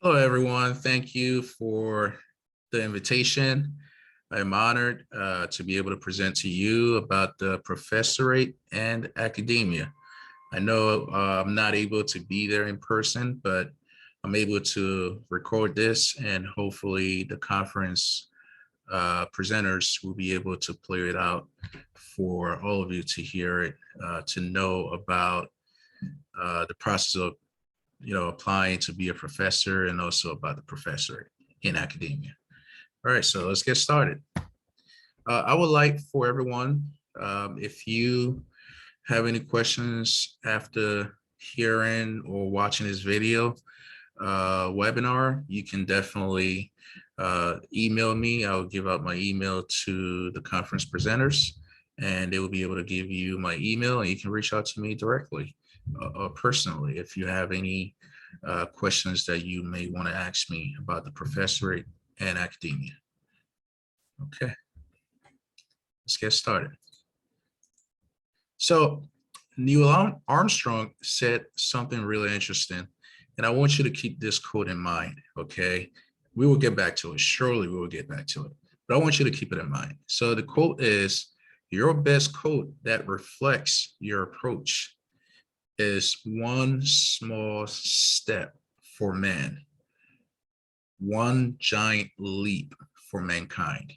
Hello, everyone. Thank you for the invitation. I'm honored to be able to present to you about the professorate and academia. I know I'm not able to be there in person, but I'm able to record this, and hopefully the conference presenters will be able to play it out for all of you to hear it, to know about the process of applying to be a professor, and also about the professorate in academia. All right, so let's get started. I would like for everyone, if you have any questions after hearing or watching this video webinar, you can definitely email me. I'll give out my email to the conference presenters, and they will be able to give you my email, and you can reach out to me directly personally if you have any questions that you may want to ask me about the professorate and academia. Okay, let's get started. So Neil Armstrong said something really interesting, and I want you to keep this quote in mind, okay? We will get back to it. Surely we will get back to it, but I want you to keep it in mind. So the quote is, your best quote that reflects your approach is one small step for man, one giant leap for mankind.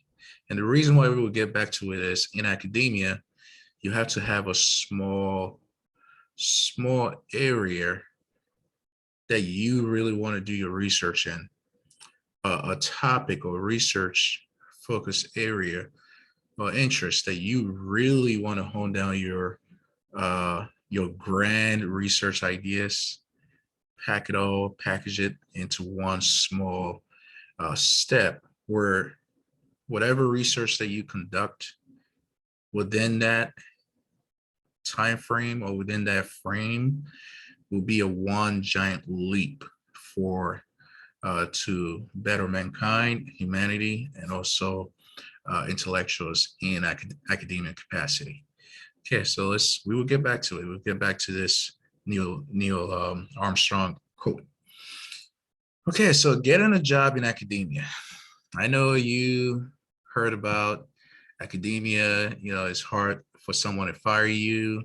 And the reason why we will get back to it is, in academia, you have to have a small area that you really want to do your research in, a topic or research focus area or interest that you really want to hone down your grand research ideas, package it into one small step where whatever research that you conduct within that time frame or within that frame will be a one giant leap for to better mankind, humanity, and also intellectuals in academic capacity. Okay, so we will get back to it. We'll get back to this Neil Armstrong quote. Okay, so getting a job in academia. I know you heard about academia. It's hard for someone to fire you.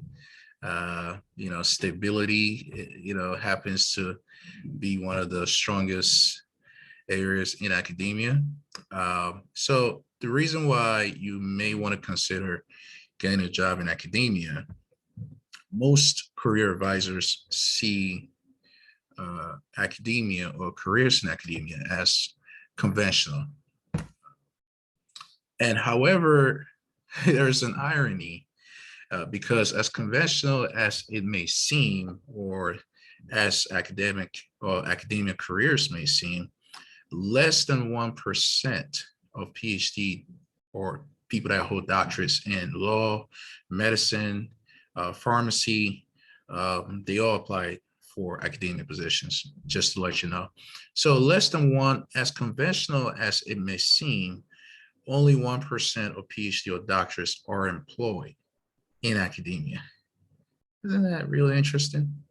Stability, happens to be one of the strongest areas in academia. So the reason why you may want to consider getting a job in academia, most career advisors see academia or careers in academia as conventional. And however, there's an irony because as conventional as it may seem, or as academic careers may seem, less than 1% of PhD or people that hold doctorates in law, medicine, pharmacy, they all apply for academic positions, just to let you know. So less than one, as conventional as it may seem, only 1% of PhD or doctorates are employed in academia. Isn't that really interesting?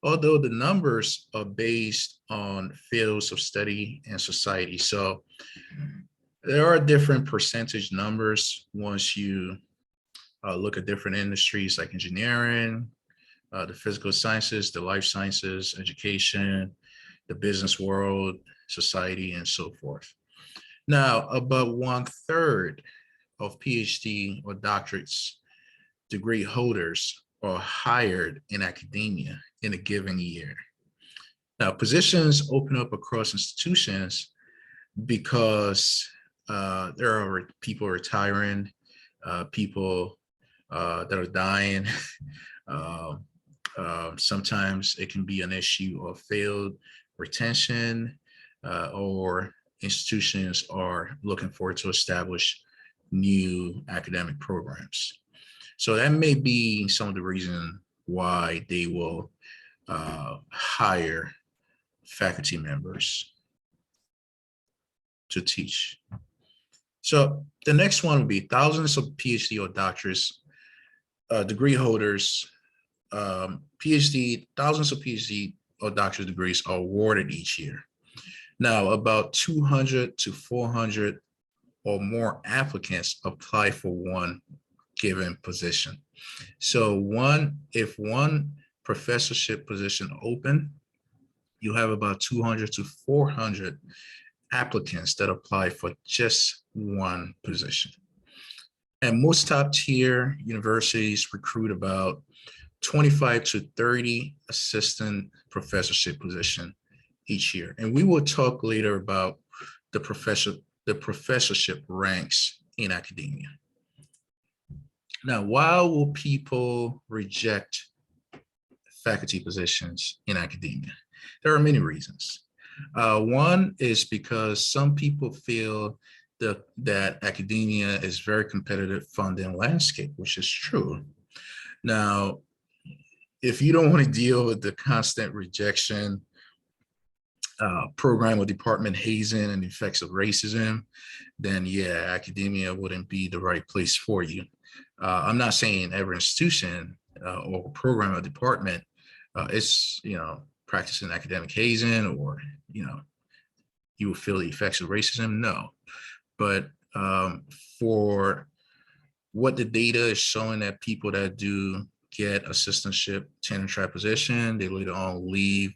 Although the numbers are based on fields of study and society. So there are different percentage numbers once you look at different industries like engineering, the physical sciences, the life sciences, education, the business world, society, and so forth. Now, about 1/3 of PhD or doctorates degree holders are hired in academia in a given year. Now, positions open up across institutions because there are people retiring, people that are dying. Sometimes it can be an issue of failed retention, or institutions are looking forward to establish new academic programs. So that may be some of the reason why they will hire faculty members to teach. So the next one would be thousands of PhD or doctorates, degree holders, thousands of PhD or doctorate degrees are awarded each year. Now, about 200 to 400 or more applicants apply for one given position. So if one professorship position open, you have about 200 to 400 applicants that apply for just one position. And most top tier universities recruit about 25 to 30 assistant professorship position each year. And we will talk later about the professorship ranks in academia. Now, why will people reject faculty positions in academia? There are many reasons. One is because some people feel that academia is very competitive funding landscape, which is true. Now, if you don't want to deal with the constant rejection, program or department hazing and the effects of racism, then yeah, academia wouldn't be the right place for you. I'm not saying every institution or program or department is, practicing academic hazing or, you will feel the effects of racism. No, but for what the data is showing, that people that do get assistantship tenure-track position, they later on leave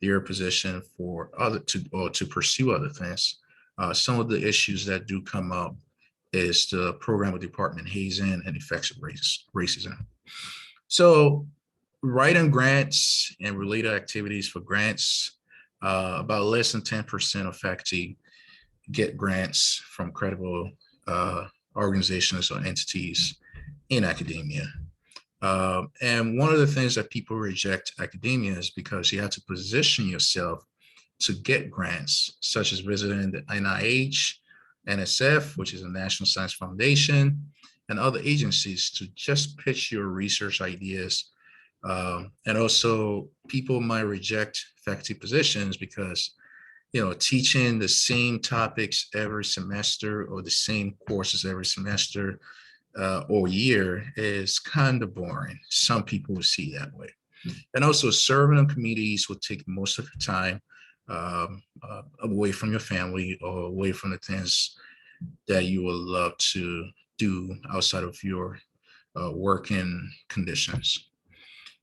their position for to pursue other things. Some of the issues that do come up is the program or department hazing and effects of racism. So writing grants and related activities for grants, about less than 10% of faculty get grants from credible organizations or entities in academia. And one of the things that people reject academia is because you have to position yourself to get grants, such as visiting the NIH, NSF, which is the National Science Foundation, and other agencies to just pitch your research ideas. And also people might reject faculty positions because, teaching the same topics every semester or the same courses every semester or year is kind of boring. Some people will see that way. And also serving on committees will take most of your time away from your family or away from the things that you would love to do outside of your working conditions.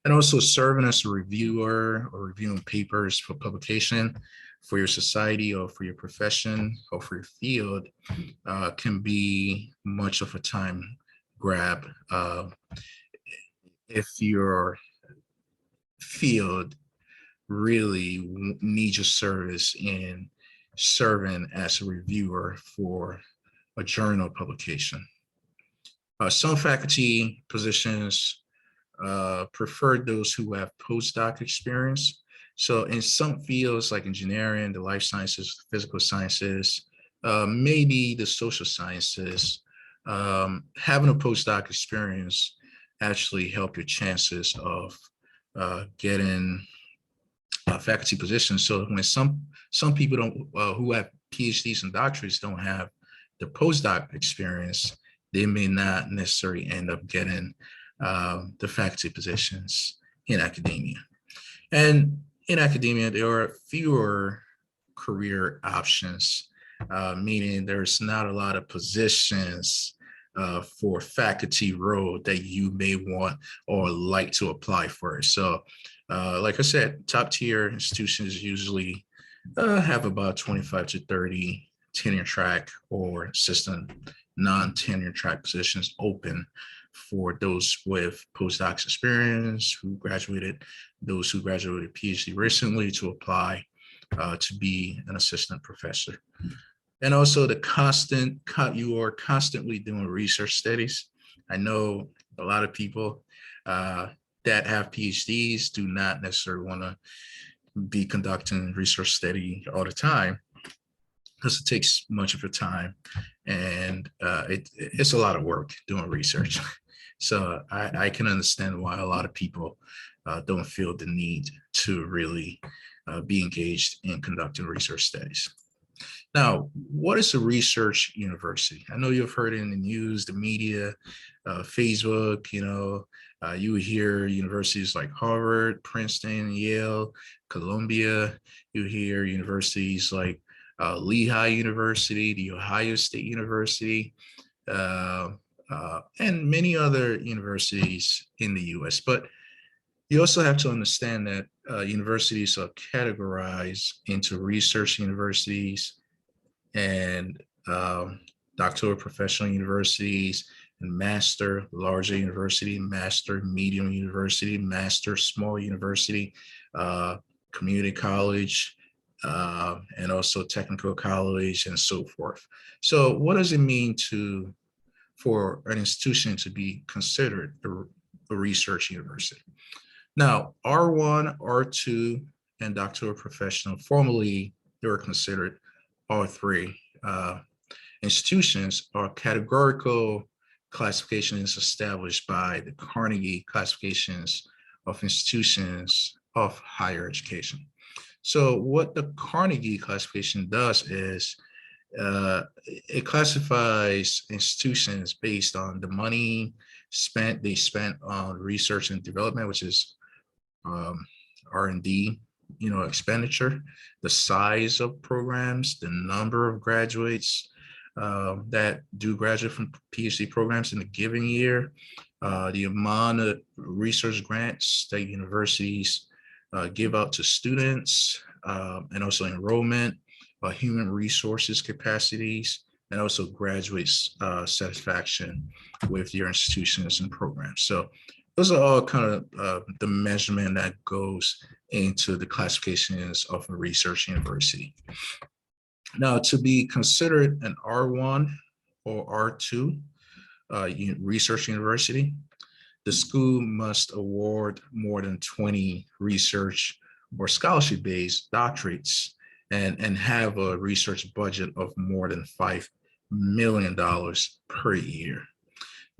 And also serving as a reviewer or reviewing papers for publication for your society or for your profession or for your field can be much of a time grab if your field really needs your service in serving as a reviewer for a journal publication. Some faculty positions prefer those who have postdoc experience. So in some fields like engineering, the life sciences, physical sciences, maybe the social sciences, having a postdoc experience actually help your chances of getting faculty positions. So when some people don't who have PhDs and doctorates don't have the postdoc experience, they may not necessarily end up getting the faculty positions in academia. And in academia, there are fewer career options, meaning there's not a lot of positions for faculty role that you may want or like to apply for. So like I said, top tier institutions usually have about 25 to 30 tenure track or assistant non-tenure track positions open for those with postdoc experience, those who graduated PhD recently to apply to be an assistant professor. And also you are constantly doing research studies. I know a lot of people that have PhDs do not necessarily want to be conducting research study all the time because it takes much of your time and it's a lot of work doing research. So I can understand why a lot of people don't feel the need to really be engaged in conducting research studies. Now, what is a research university? I know you've heard it in the news, the media, Facebook, you hear universities like Harvard, Princeton, Yale, Columbia. You hear universities like Lehigh University, the Ohio State University, uh, and many other universities in the US. But you also have to understand that universities are categorized into research universities and doctoral professional universities, and master larger university, master medium university, master small university, uh, community college, and also technical college, and so forth. So what does it mean for an institution to be considered a research university? Now, R1, R2, and doctoral professional, formerly they were considered R3. Institutions are categorical classifications established by the Carnegie classifications of institutions of higher education. So what the Carnegie classification does is it classifies institutions based on the money they spent on research and development, which is um, R&D, expenditure, the size of programs, the number of graduates that do graduate from PhD programs in a given year, the amount of research grants that universities give out to students, and also enrollment, human resources capacities, and also graduates satisfaction with your institutions and programs. So those are all kind of the measurement that goes into the classifications of a research university. Now, to be considered an R1 or R2 research university, the school must award more than 20 research or scholarship-based doctorates and have a research budget of more than $5 million per year.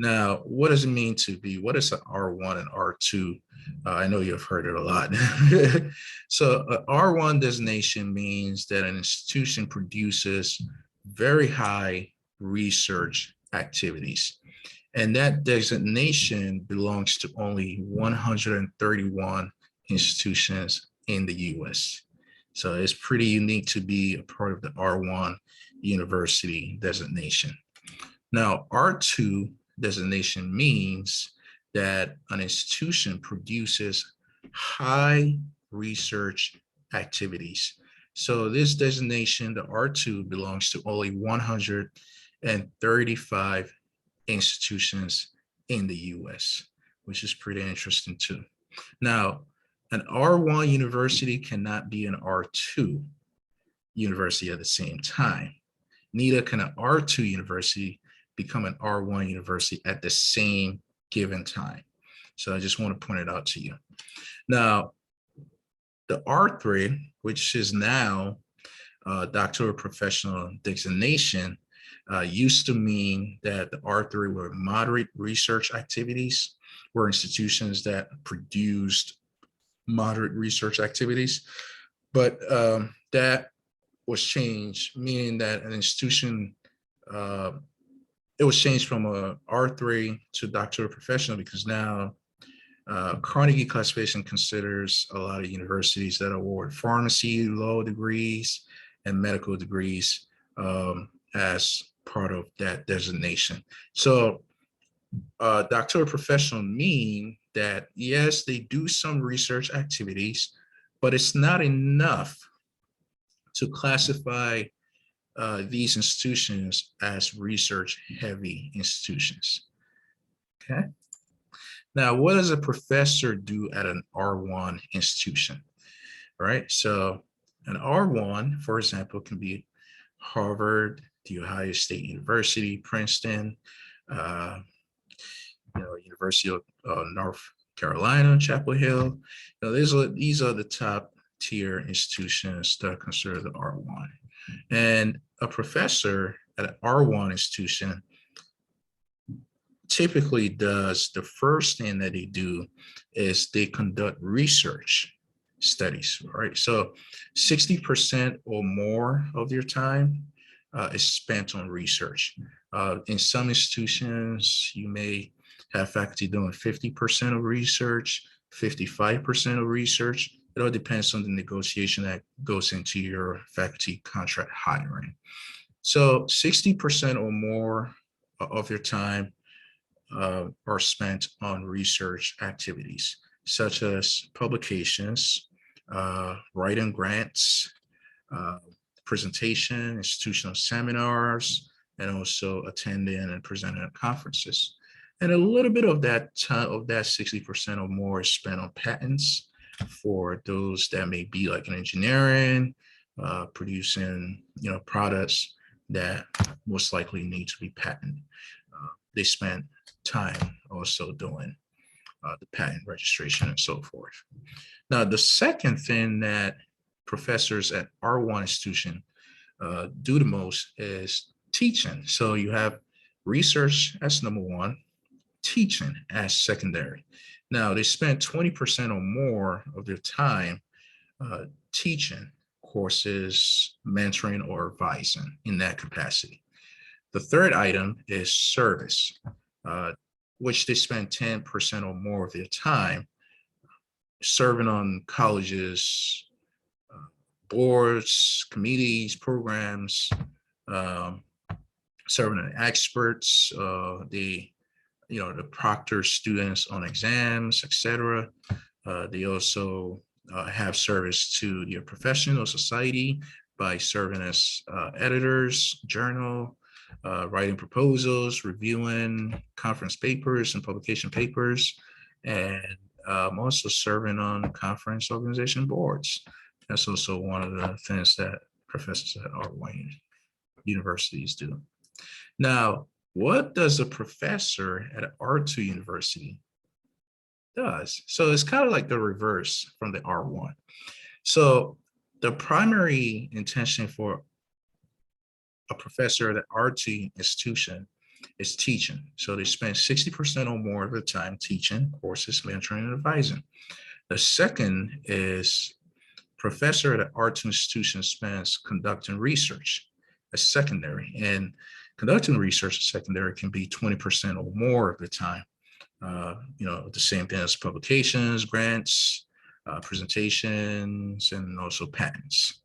Now, what does it mean what is an R1 and R2? I know you've heard it a lot. So R1 designation means that an institution produces very high research activities. And that designation belongs to only 131 institutions in the US. So it's pretty unique to be a part of the R1 university designation. Now, R2 designation means that an institution produces high research activities. So this designation, the R2, belongs to only 135 institutions in the US, which is pretty interesting too. Now, an R1 university cannot be an R2 university at the same time. Neither can an R2 university become an R1 university at the same given time. So I just want to point it out to you. Now, the R3, which is now doctoral professional designation, used to mean that the R3 were moderate research activities, were institutions that produced moderate research activities. But that was changed, meaning that an institution, it was changed from a R3 to doctoral professional, because now Carnegie classification considers a lot of universities that award pharmacy law degrees and medical degrees as part of that designation. So doctoral professional mean that, yes, they do some research activities, but it's not enough to classify these institutions as research heavy institutions. Okay. Now, what does a professor do at an R1 institution? All right. So an R1, for example, can be Harvard, the Ohio State University, Princeton, University of North Carolina, Chapel Hill. These are the top tier institutions that are considered the R1. And a professor at an R1 institution typically does, the first thing that they do is they conduct research studies, right? So 60% or more of your time is spent on research. In some institutions, you may have faculty doing 50% of research, 55% of research. It all depends on the negotiation that goes into your faculty contract hiring. So 60% or more of your time are spent on research activities, such as publications, writing grants, uh, presentation, institutional seminars, and also attending and presenting at conferences. And a little bit of that time, of that 60% or more is spent on patents for those that may be like in engineering, producing, products that most likely need to be patented. They spend time also doing the patent registration and so forth. Now, the second thing that professors at R1 institution do the most is teaching. So you have research as number one, teaching as secondary. Now, they spend 20% or more of their time teaching courses, mentoring, or advising in that capacity. The third item is service, which they spend 10% or more of their time serving on colleges, boards, committees, programs, um, serving as experts, the proctor students on exams, etc. They also have service to your professional society by serving as editors, journal, writing proposals, reviewing conference papers and publication papers, and also serving on conference organization boards. That's also one of the things that professors at R1 universities do. Now, what does a professor at R2 university does? So it's kind of like the reverse from the R1. So the primary intention for a professor at R2 institution is teaching. So they spend 60% or more of the time teaching courses, mentoring, and advising. The second is professor at an R2 institution spends conducting research as secondary. And conducting research as secondary can be 20% or more of the time. The same thing as publications, grants, presentations, and also patents.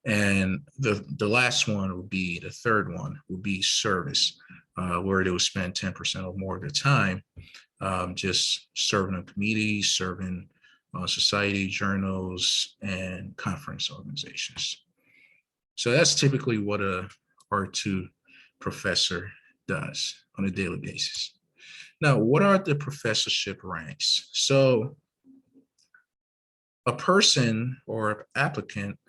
And the last one would be, the third one would be service, where they would spend 10% or more of their time just serving on committees, serving society, journals, and conference organizations. So that's typically what a R2 professor does on a daily basis. Now, what are the professorship ranks? So a person or applicant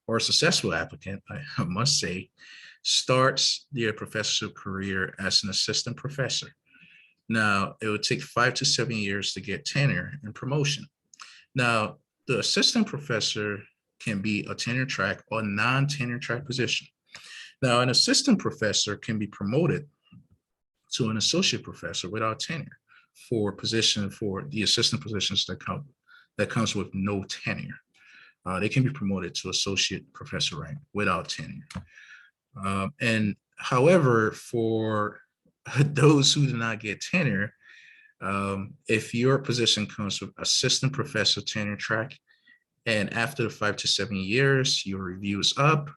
or a successful applicant, I must say, starts their professorship career as an assistant professor. Now, it would take 5 to 7 years to get tenure and promotion. Now, the assistant professor can be a tenure track or non-tenure track position. Now, an assistant professor can be promoted to an associate professor without tenure for the assistant positions that comes with no tenure. They can be promoted to associate professor rank without tenure. And however, for those who do not get tenure, if your position comes with assistant professor tenure track, and after the 5 to 7 years, your review is up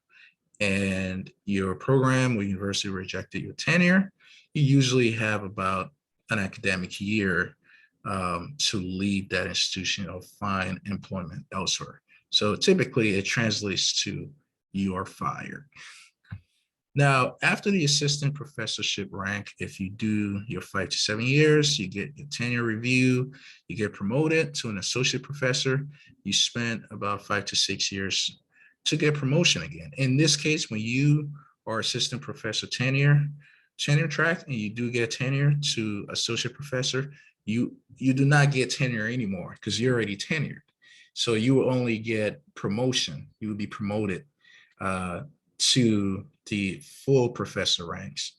and your program or university rejected your tenure, you usually have about an academic year to leave that institution or find employment elsewhere. So typically it translates to you are fired. Now, after the assistant professorship rank, if you do your 5 to 7 years, you get your tenure review, you get promoted to an associate professor, you spend about 5 to 6 years to get promotion again. In this case, when you are assistant professor tenure track, and you do get tenure to associate professor, you do not get tenure anymore because you're already tenured. So you will only get promotion. You will be promoted to the full professor ranks.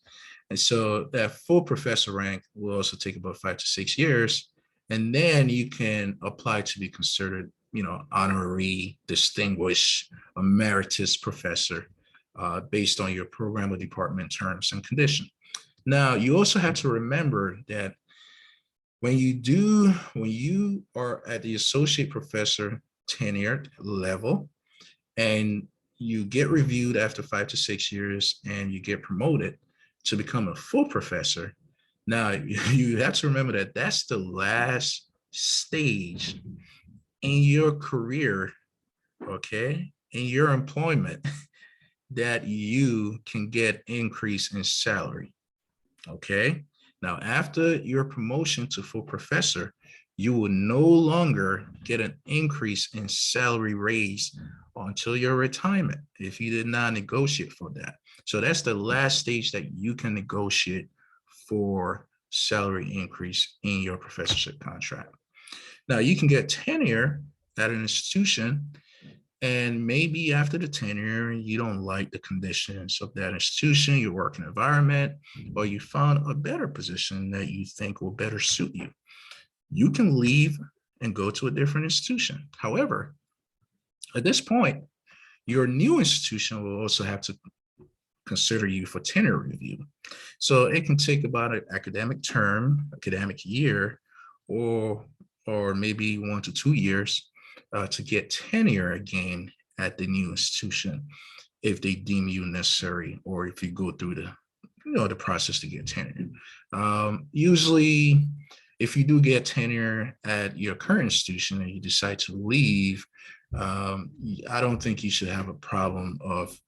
And so that full professor rank will also take about 5 to 6 years. And then you can apply to be considered, honorary, distinguished, emeritus professor based on your program or department terms and conditions. Now, you also have to remember that when you are at the associate professor tenured level and you get reviewed after 5 to 6 years and you get promoted to become a full professor, now you have to remember that that's the last stage in your career, okay, in your employment, that you can get increase in salary. Okay. Now, after your promotion to full professor, you will no longer get an increase in salary raise until your retirement if you did not negotiate for that. So that's the last stage that you can negotiate for salary increase in your professorship contract. Now, you can get tenure at an institution, and maybe after the tenure, you don't like the conditions of that institution, your working environment, or you found a better position that you think will better suit you. You can leave and go to a different institution. However, at this point, your new institution will also have to consider you for tenure review. So it can take about an academic term, academic year, or maybe 1 to 2 years to get tenure again at the new institution if they deem you necessary, or if you go through the process to get tenure. Usually, if you do get tenure at your current institution and you decide to leave, I don't think you should have a problem of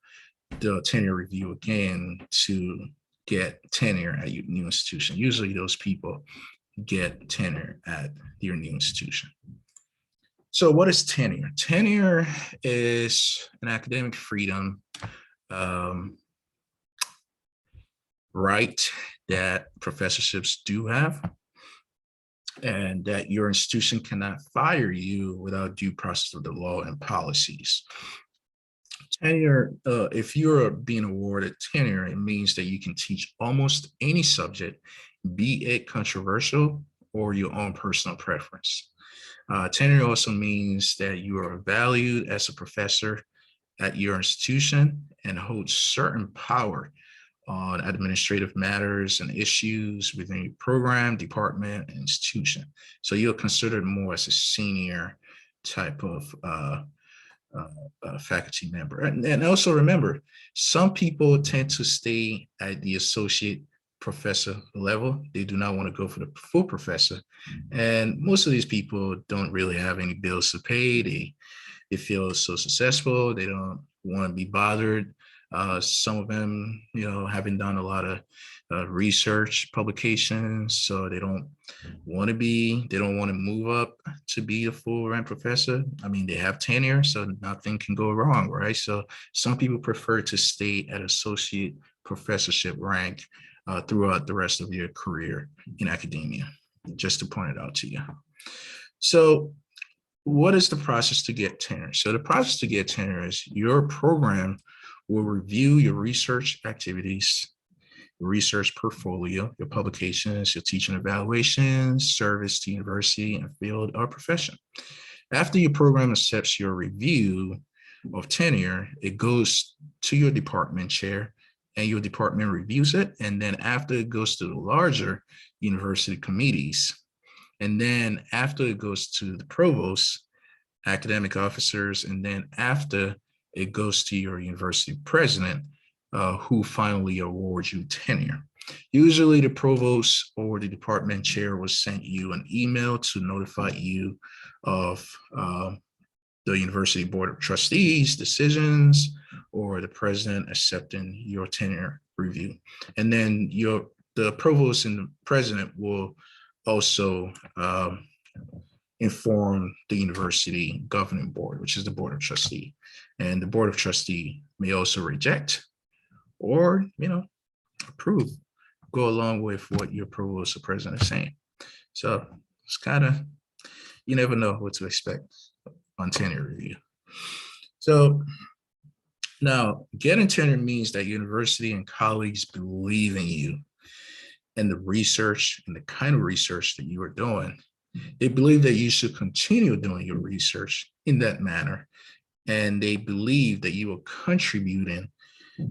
the tenure review again to get tenure at your new institution. Usually those people get tenure at your new institution. So what is tenure? Tenure is an academic freedom right that professorships do have, and that your institution cannot fire you without due process of the law and policies. Tenure, if you're being awarded tenure, it means that you can teach almost any subject, be it controversial or your own personal preference. Tenure also means that you are valued as a professor at your institution and hold certain power on administrative matters and issues within your program, department, and institution. So you're considered more as a senior type of faculty member. And also remember, some people tend to stay at the associate professor level. They do not want to go for the full professor. And most of these people don't really have any bills to pay. They feel so successful. They don't want to be bothered. Some of them, haven't done a lot of research publications, so they don't want to move up to be a full rank professor. I mean, they have tenure, so nothing can go wrong, right? So some people prefer to stay at associate professorship rank throughout the rest of your career in academia, just to point it out to you. So what is the process to get tenure? So the process to get tenure is your program will review your research activities, research portfolio, your publications, your teaching evaluations, service to university and field or profession. After your program accepts your review of tenure, it goes to your department chair and your department reviews it. And then after it goes to the larger university committees, and then after it goes to the provost, academic officers, and then after it goes to your university president, who finally awards you tenure. Usually the provost or the department chair will send you an email to notify you of the university board of trustees decisions, or the president accepting your tenure review. And then the provost and the president will also inform the university governing board, which is the board of trustee. And the board of trustee may also reject or, approve, go along with what your provost or president is saying. So it's kind of, you never know what to expect on tenure review. So now getting tenure means that university and colleagues believe in you and the research and the kind of research that you are doing. They believe that you should continue doing your research in that manner, and they believe that you are contributing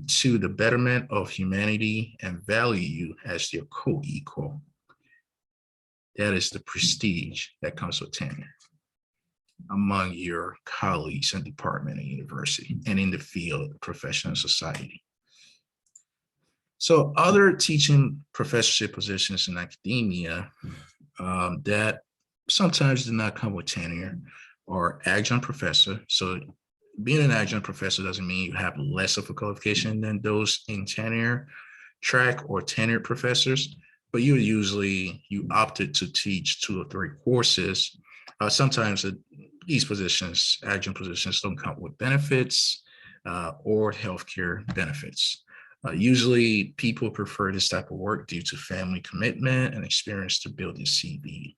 to the betterment of humanity and value you as their co-equal. That is the prestige that comes with tenure among your colleagues in department and university and in the field of professional society. So other teaching professorship positions in academia that sometimes do not come with tenure or adjunct professor. So being an adjunct professor doesn't mean you have less of a qualification than those in tenure track or tenured professors, but you opted to teach 2 or 3 courses. Sometimes these positions, adjunct positions, don't come with benefits or healthcare benefits. Usually people prefer this type of work due to family commitment and experience to build their CV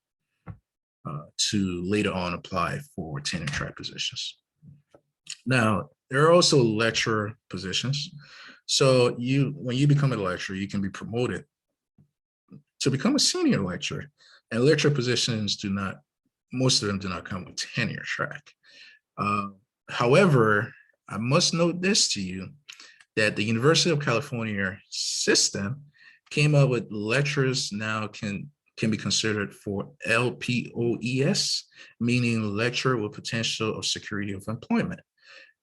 to later on apply for tenure track positions. Now, there are also lecturer positions. So when you become a lecturer, you can be promoted to become a senior lecturer. And lecturer positions most of them do not come with tenure track. However, I must note this to you, that the University of California system came up with lecturers now can be considered for LPOES, meaning lecturer with potential of security of employment.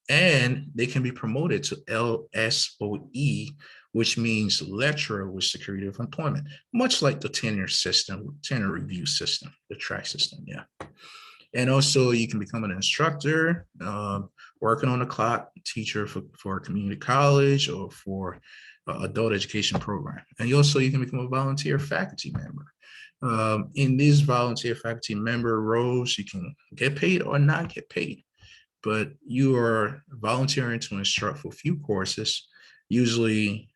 And they can be promoted to LSOE, which means lecturer with security of employment, much like the tenure system, tenure review system, the track system, yeah. And also you can become an instructor, working on the clock, teacher for a community college or for adult education program. And you can become a volunteer faculty member. In these volunteer faculty member roles, you can get paid or not get paid, but you are volunteering to instruct for a few courses. Usually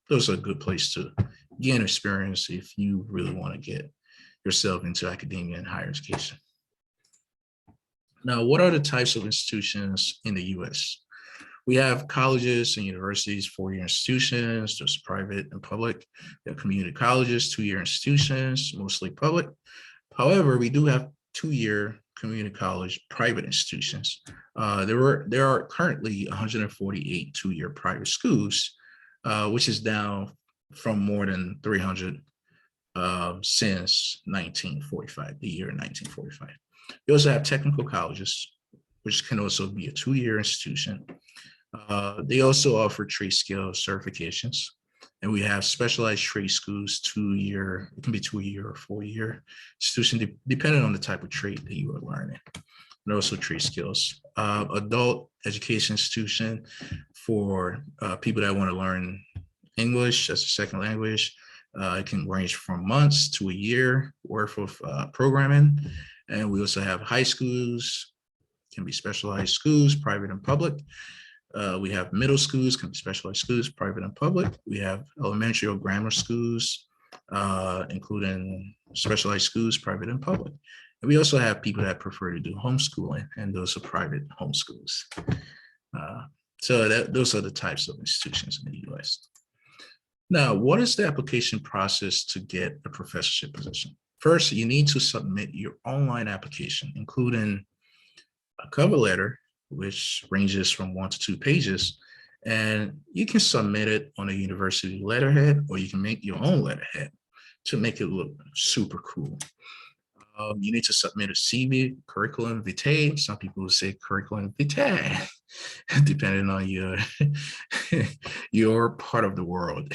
those are a good place to gain experience if you really want to get yourself into academia and higher education. Now, what are the types of institutions in the US? We have colleges and universities, 4-year institutions, there's private and public. We have community colleges, 2-year institutions, mostly public. However, we do have 2-year community college private institutions. There are currently 148 2-year private schools, which is down from more than 300 since 1945, the year 1945. We also have technical colleges, which can also be a 2-year institution. They also offer trade skill certifications. And we have specialized trade schools, 2-year, it can be 2-year or 4-year institution, depending on the type of trade that you are learning. And also trade skills. Adult education institution for people that want to learn English as a second language. It can range from months to a year worth of programming. And we also have high schools, can be specialized schools, private and public. We have middle schools, can be specialized schools, private and public. We have elementary or grammar schools, including specialized schools, private and public. And we also have people that prefer to do homeschooling, and those are private homeschools. Those are the types of institutions in the US. Now, what is the application process to get a professorship position? First, you need to submit your online application, including a cover letter, which ranges from 1 to 2 pages. And you can submit it on a university letterhead, or you can make your own letterhead to make it look super cool. You need to submit a CV, curriculum vitae. Some people will say curriculum vitae, depending on your part of the world.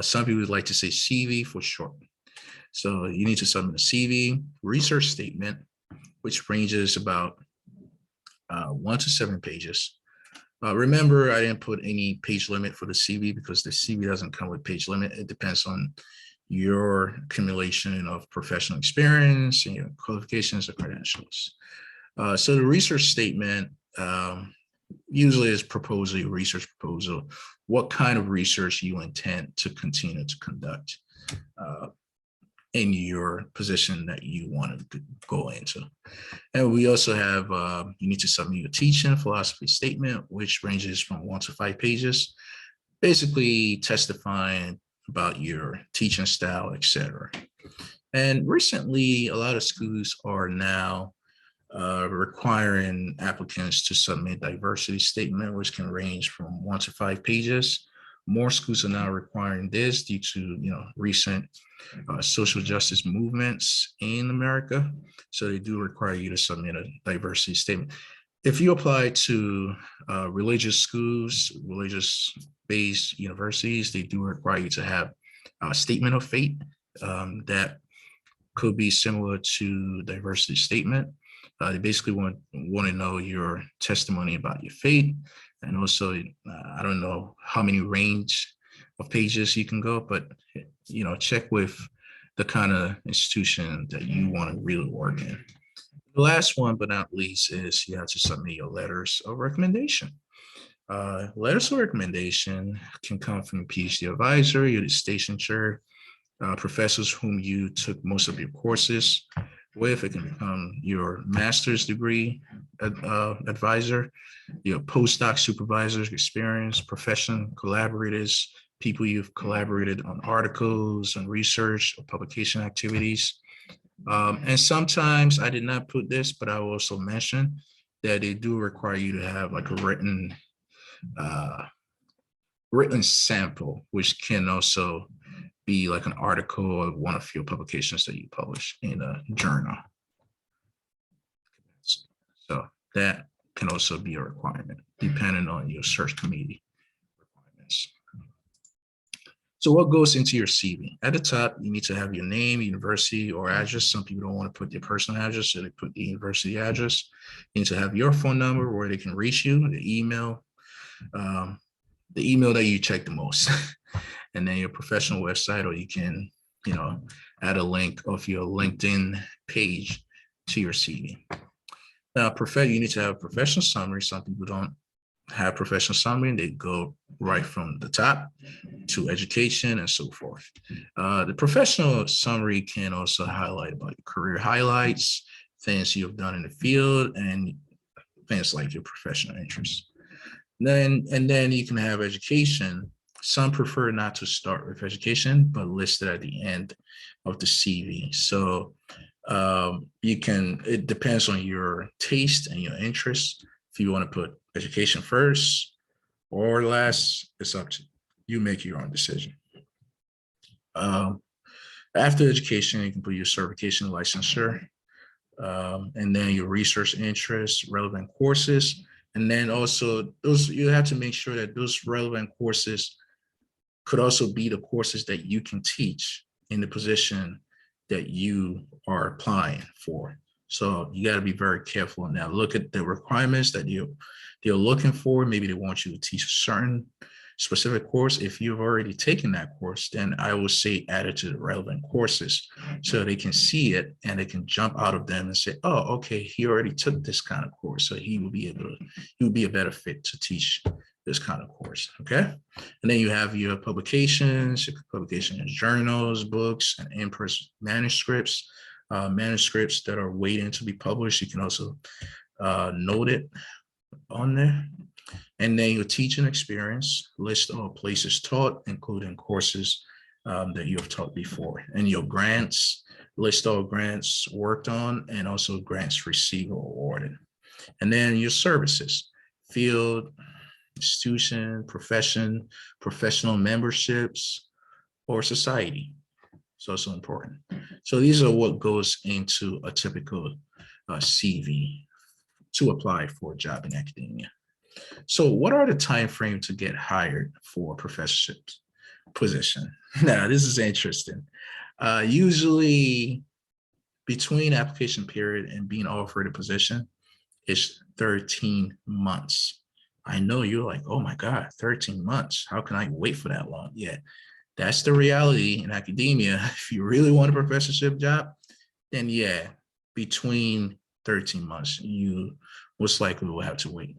Some people would like to say CV for short. So you need to submit a CV, research statement, which ranges about 1 to 7 pages. Remember, I didn't put any page limit for the CV because the CV doesn't come with page limit. It depends on your accumulation of professional experience and your qualifications or credentials. So the research statement usually is a research proposal, what kind of research you intend to continue to conduct in your position that you want to go into. And we also have, you need to submit your teaching philosophy statement, which ranges from 1 to 5 pages, basically testifying about your teaching style, etc. And recently, a lot of schools are now requiring applicants to submit diversity statement, which can range from 1 to 5 pages. More schools are now requiring this due to recent social justice movements in America. So they do require you to submit a diversity statement. If you apply to religious schools, religious-based universities, they do require you to have a statement of faith that could be similar to diversity statement. They basically want to know your testimony about your faith, and also I don't know how many range of pages you can go, but check with the kind of institution that you want to really work in. The last one, but not least, is you have to submit your letters of recommendation. Letters of recommendation can come from a PhD advisor, your station chair, professors whom you took most of your courses with. It can become your master's degree advisor, your postdoc supervisors, experience, profession collaborators, people you've collaborated on articles, on research, or publication activities. And sometimes I did not put this, but I will also mention that they do require you to have like a written sample, which can also be like an article or one of your publications that you publish in a journal. So that can also be a requirement depending on your search committee requirements. So what goes into your CV? At the top, you need to have your name, university, or address. Some people don't want to put their personal address, so they put the university address. You need to have your phone number where they can reach you, the email that you check the most, and then your professional website, or you can, add a link of your LinkedIn page to your CV. Now, you need to have a professional summary. Some people don't have professional summary, and they go right from the top to education and so forth. The professional summary can also highlight about your career highlights, things you've done in the field, and things like your professional interests. And then you can have education. Some prefer not to start with education, but list it at the end of the CV. So it depends on your taste and your interests. If you want to put education first or last, it's up to you. You make your own decision. After education, you can put your certification, licensure, and then your research interests, relevant courses. And then also you have to make sure that those relevant courses could also be the courses that you can teach in the position that you are applying for. So you got to be very careful on that. Look at the requirements that they're looking for. Maybe they want you to teach a certain specific course. If you've already taken that course, then I would say add it to the relevant courses so they can see it and they can jump out of them and say, oh, okay, he already took this kind of course, so he will be a better fit to teach this kind of course. Okay. And then you have your publications in journals, books, and in-person manuscripts, manuscripts that are waiting to be published. You can also note it on there. And then your teaching experience, list all places taught, including courses that you have taught before. And your grants, list all grants worked on and also grants received or awarded. And then your services, field, institution, profession, professional memberships, or society. It's also important. So these are what goes into a typical CV to apply for a job in academia. So what are the time frames to get hired for a professorship position? Now, this is interesting. Usually between application period and being offered a position is 13 months. I know you're like, oh my God, 13 months. How can I wait for that long? Yeah, that's the reality in academia. If you really want a professorship job, then yeah, between 13 months, you most likely will have to wait.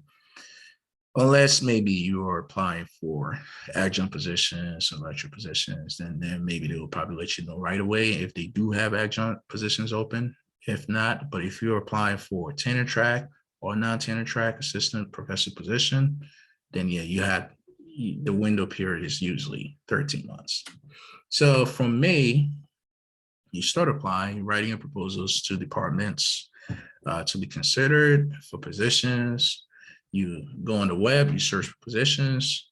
Unless maybe you are applying for adjunct positions or lecture positions, then maybe they will probably let you know right away if they do have adjunct positions open. If not, but if you're applying for tenure-track or non-tenure-track assistant professor position, then yeah, the window period is usually 13 months. So from May, you start applying, writing your proposals to departments, to be considered for positions. You go on the web, you search for positions.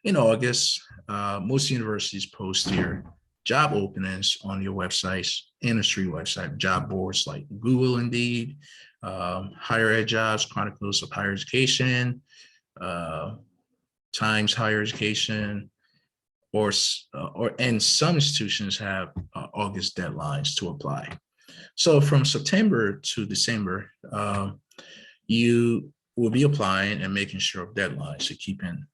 In August, most universities post their job openings on your websites, industry website, job boards like Google, Indeed, Higher Ed Jobs, Chronicles of Higher Education, Times Higher Education, and some institutions have August deadlines to apply. So from September to December, you will be applying and making sure of deadlines, so keeping,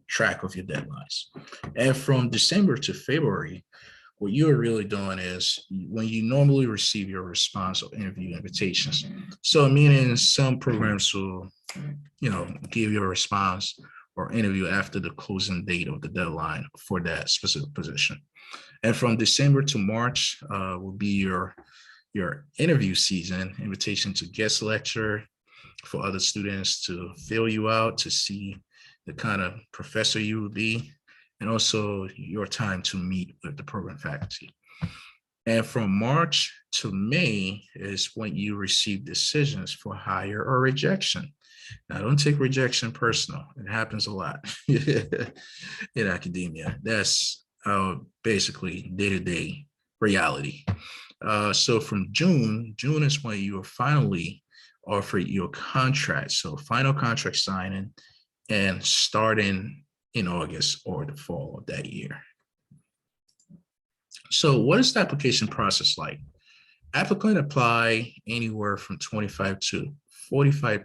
track of your deadlines. And from December to February, what you're really doing is when you normally receive your response or interview invitations. So meaning some programs will, give you a response or interview after the closing date of the deadline for that specific position. And from December to March will be your interview season, invitation to guest lecture for other students to fill you out, to see the kind of professor you would be, and also your time to meet with the program faculty. And from March to May is when you receive decisions for hire or rejection. Now, don't take rejection personal. It happens a lot in academia. That's basically day-to-day reality. So from June is when you are finally offered your contract. So final contract signing and starting in August or the fall of that year. So what is the application process like? Applicant apply anywhere from 25 to 45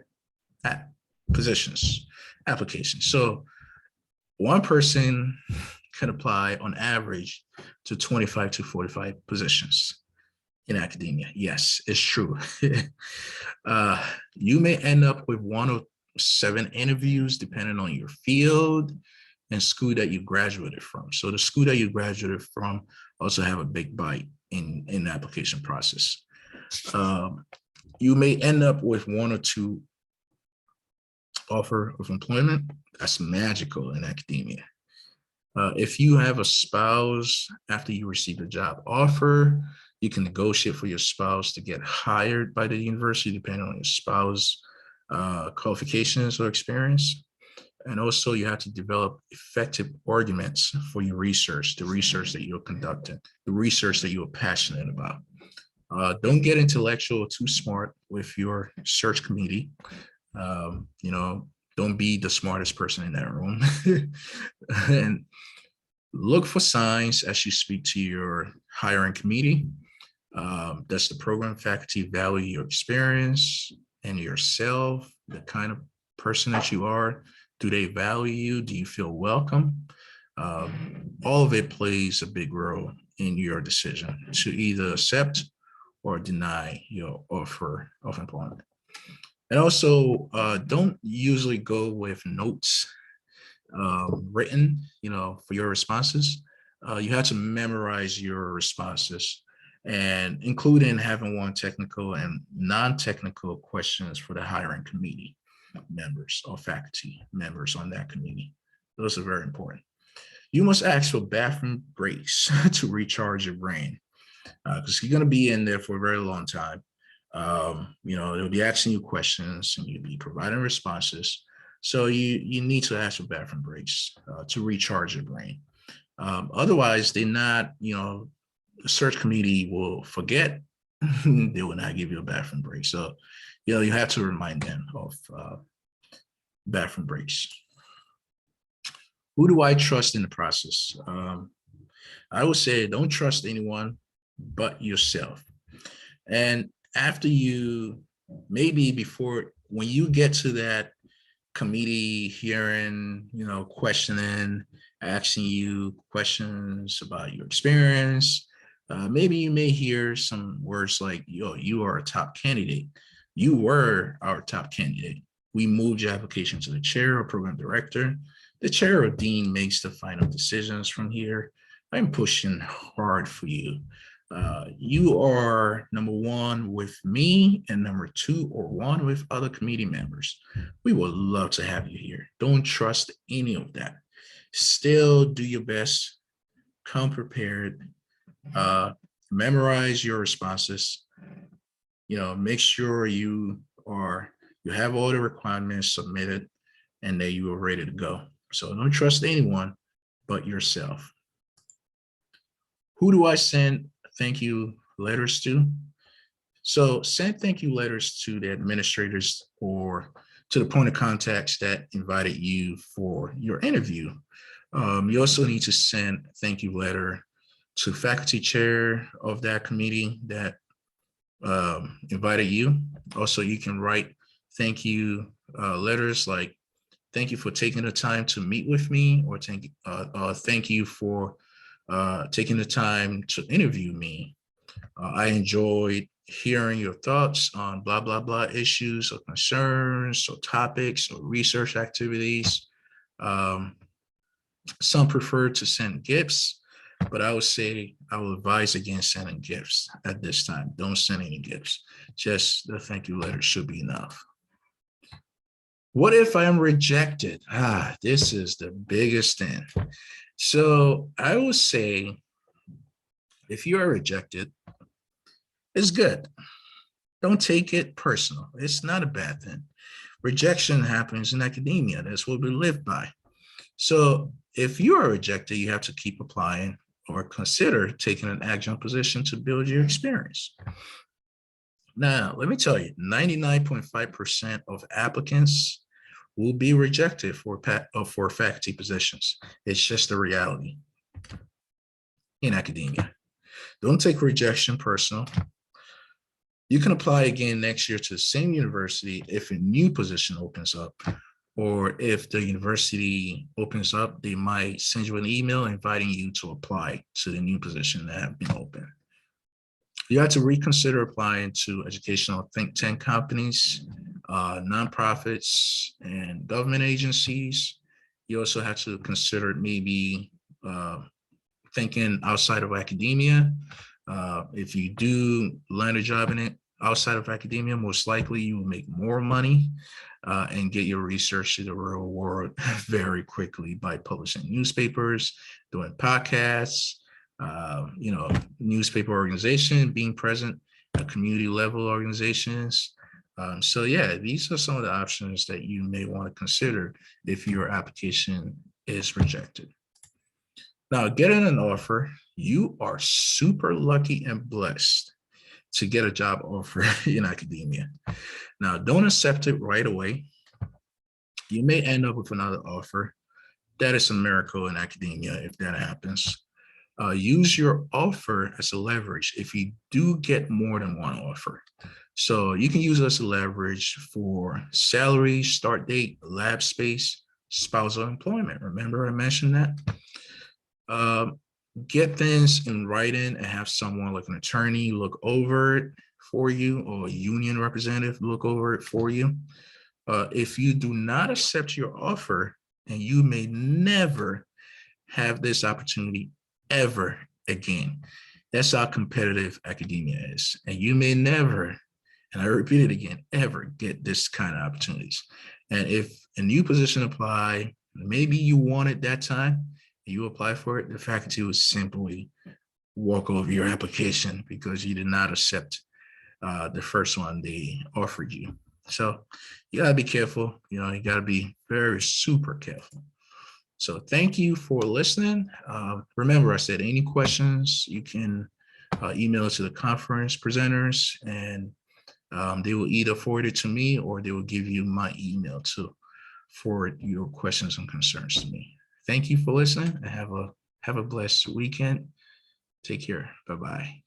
positions, applications. So one person can apply on average to 25 to 45 positions in academia. Yes, it's true. You may end up with 1 or 7 interviews depending on your field and school that you graduated from. So the school that you graduated from also have a big bite in the application process. You may end up with 1 or 2 offer of employment. That's magical in academia. If you have a spouse after you receive a job offer, you can negotiate for your spouse to get hired by the university depending on your spouse qualifications or experience. And also you have to develop effective arguments for your research, the research that you're conducting, the research that you're passionate about. Don't get intellectual or too smart with your search committee. Don't be the smartest person in that room. And look for signs as you speak to your hiring committee. Does the program faculty value your experience and yourself, the kind of person that you are? Do they value you? Do you feel welcome? All of it plays a big role in your decision to either accept or deny your offer of employment. And also, don't usually go with notes written, for your responses. You have to memorize your responses, and including having one technical and non-technical questions for the hiring committee members or faculty members on that committee. Those are very important. You must ask for bathroom breaks to recharge your brain, because you're going to be in there for a very long time. They'll be asking you questions and you'll be providing responses. So you need to ask for bathroom breaks to recharge your brain. Otherwise, they're not, the search committee will forget. They will not give you a bathroom break. So, you have to remind them of bathroom breaks. Who do I trust in the process? I would say don't trust anyone but yourself. And after when you get to that committee hearing, questioning, asking you questions about your experience, maybe you may hear some words like, you are a top candidate. You were our top candidate. We moved your application to the chair or program director. The chair or dean makes the final decisions from here. I'm pushing hard for you. You are number 1 with me, and number 2 or 1 with other committee members. We would love to have you here. Don't trust any of that. Still do your best, come prepared, memorize your responses, make sure you have all the requirements submitted and that you are ready to go. So don't trust anyone but yourself. Who do I send thank you letters to? So send thank you letters to the administrators or to the point of contacts that invited you for your interview. You also need to send thank you letter to faculty chair of that committee that invited you. Also, you can write thank you letters like, thank you for taking the time to meet with me, or thank you for taking the time to interview me. I enjoyed hearing your thoughts on blah, blah, blah issues or concerns or topics or research activities. Some prefer to send gifts, but I would say I will advise against sending gifts at this time. Don't send any gifts. Just the thank you letter should be enough. What if I am rejected? This is the biggest thing. So I will say, if you are rejected, it's good. Don't take it personal. It's not a bad thing. Rejection happens in academia. That's what we live by. So if you are rejected, you have to keep applying or consider taking an adjunct position to build your experience. Now, let me tell you, 99.5% of applicants will be rejected for faculty positions. It's just a reality in academia. Don't take rejection personal. You can apply again next year to the same university if a new position opens up, or if the university opens up, they might send you an email inviting you to apply to the new position that have been open. You have to reconsider applying to educational think tank companies, nonprofits, and government agencies. You also have to consider maybe thinking outside of academia. If you do land a job in it outside of academia, most likely you will make more money and get your research to the real world very quickly by publishing newspapers, doing podcasts, newspaper organization, being present at community level organizations. So yeah, these are some of the options that you may want to consider if your application is rejected. Now, getting an offer, you are super lucky and blessed to get a job offer in academia. Now, don't accept it right away. You may end up with another offer. That is a miracle in academia if that happens. Use your offer as a leverage if you do get more than one offer. So you can use it as a leverage for salary, start date, lab space, spousal employment. Remember I mentioned that? Get things in writing and have someone like an attorney look over it for you, or a union representative look over it for you. If you do not accept your offer, and you may never have this opportunity ever again. That's how competitive academia is. And you may never, and I repeat it again, ever get this kind of opportunities. And if a new position apply, maybe you want it that time, and you apply for it, the faculty will simply walk over your application because you did not accept the first one they offered you. So you gotta be careful. You gotta be very super careful. So thank you for listening. Remember, I said any questions, you can email it to the conference presenters, and they will either forward it to me or they will give you my email to forward your questions and concerns to me. Thank you for listening, and have a blessed weekend. Take care. Bye-bye.